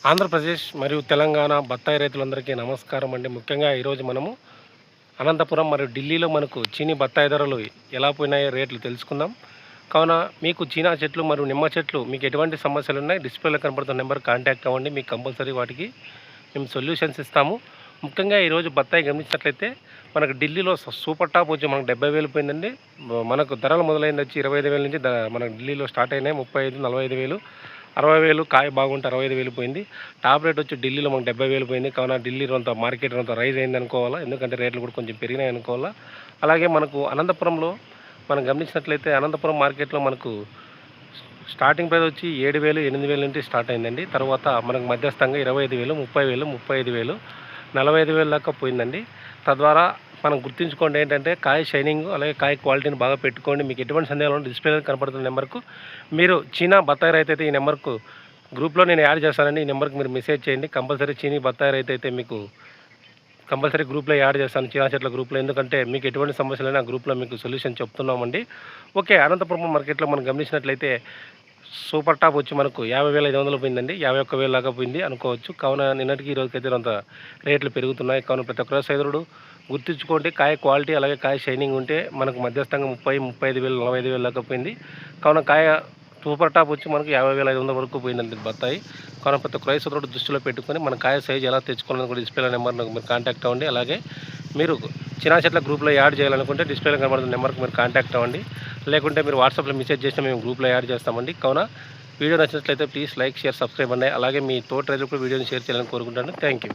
ఆంధ్రప్రదేశ్ మరియు తెలంగాణ బత్తాయి రైతులందరికీ నమస్కారం అండి. ముఖ్యంగా ఈరోజు మనము అనంతపురం మరియు ఢిల్లీలో మనకు చీనీ బత్తాయి ధరలు ఎలా పోయినాయో రేట్లు తెలుసుకుందాం. కావున మీకు చీనా చెట్లు మరియు నిమ్మ చెట్లు మీకు ఎటువంటి సమస్యలు ఉన్నాయి, డిస్ప్లేలో కనపడుతున్న నెంబర్ కాంటాక్ట్ అవ్వండి. మీకు కంపల్సరీ వాటికి మేము సొల్యూషన్స్ ఇస్తాము. ముఖ్యంగా ఈరోజు బత్తాయి గమనించినట్లయితే మనకు ఢిల్లీలో సూపర్ టాప్ వచ్చి మనకు 70,000 పోయిందండి. మనకు ధరలు మొదలైంది వచ్చి 25,000 నుంచి మనకు ఢిల్లీలో స్టార్ట్ అయినాయి. 35,000, 45,000, 60,000 కాయ బాగుంటే 65,000 పోయింది. టాప్ రేట్ వచ్చి ఢిల్లీలో మనకు 70,000 పోయింది. కావున ఢిల్లీలో అంత మార్కెట్ అంత రైజ్ అయింది అనుకోవాలా, ఎందుకంటే రేట్లు కూడా కొంచెం పెరిగినాయి అనుకోవాలా. అలాగే మనకు అనంతపురంలో మనం గమనించినట్లయితే అనంతపురం మార్కెట్లో మనకు స్టార్టింగ్ ప్రైస్ వచ్చి 7,000, 8,000 నుండి స్టార్ట్ అయిందండి. తర్వాత మనకు మధ్యస్థంగా 25,000, 30,000, 35,000, 45,000 దాకా పోయిందండి. తద్వారా మనం గుర్తుంచుకోండి ఏంటంటే కాయ షైనింగ్ అలాగే కాయ క్వాలిటీని బాగా పెట్టుకోండి. మీకు ఎటువంటి సందేహాలు డిస్ప్లేలో కనపడుతున్న నెంబర్కు మీరు చీనా బత్తాయి రైతు అయితే ఈ నెంబర్కు గ్రూప్లో నేను యాడ్ చేస్తానండి. ఈ నెంబర్కి మీరు మెసేజ్ చేయండి. కంపల్సరీ చీనీ బత్తాయి రైతు అయితే మీకు కంపల్సరీ గ్రూప్లో యాడ్ చేస్తాను, చీనా చెట్ల గ్రూప్లో. ఎందుకంటే మీకు ఎటువంటి సమస్యలైనా గ్రూప్లో మీకు సొల్యూషన్ చెప్తున్నామండి. ఓకే, అనంతపురం మార్కెట్లో మనం గమనించినట్లయితే సూపర్ టాప్ వచ్చి మనకు 50,500 పోయిందండి. 51,000 దాకా పోయింది అనుకోవచ్చు. కావున నిన్నటికి ఈరోజుకైతే అంత రేట్లు పెరుగుతున్నాయి. కావున ప్రతి ఒక్క సోదరుడు గుర్తుంచుకోండి, కాయ క్వాలిటీ అలాగే కాయ షైనింగ్ ఉంటే మనకు మధ్యస్థంగా 30,000, 35,000, 45,000 దాకా పోయింది. కావున కాయ సూపర్ టాప్ వచ్చి మనకు 50,500 వరకు పోయిందండి బత్తాయి. కావున ప్రతి ఒక్క సోదరుడు దృష్టిలో పెట్టుకొని మన కాయ సైజు ఎలా తెచ్చుకోవాలని కూడా డిస్ప్లేలో నెంబర్ మీరు కాంటాక్ట్ అవ్వండి. అలాగే మీరు చినా చెట్ల గ్రూప్లో యాడ్ చేయాలనుకుంటే డిస్ప్లేలో కనబడుతున్న నెంబర్కి మీరు కాంటాక్ట్ అవ్వండి. లేకుంటే మీరు వాట్సాప్లో మెసేజ్ చేసినా మేము గ్రూప్లో యాడ్ చేస్తామండి. కావున వీడియో నచ్చినట్లయితే ప్లీజ్ లైక్, షేర్, సబ్స్క్రైబ్ అండి. అలాగే మీ తోటి రైతులకు వీడియోని షేర్ చేయాలని కోరుకుంటాను. Thank you.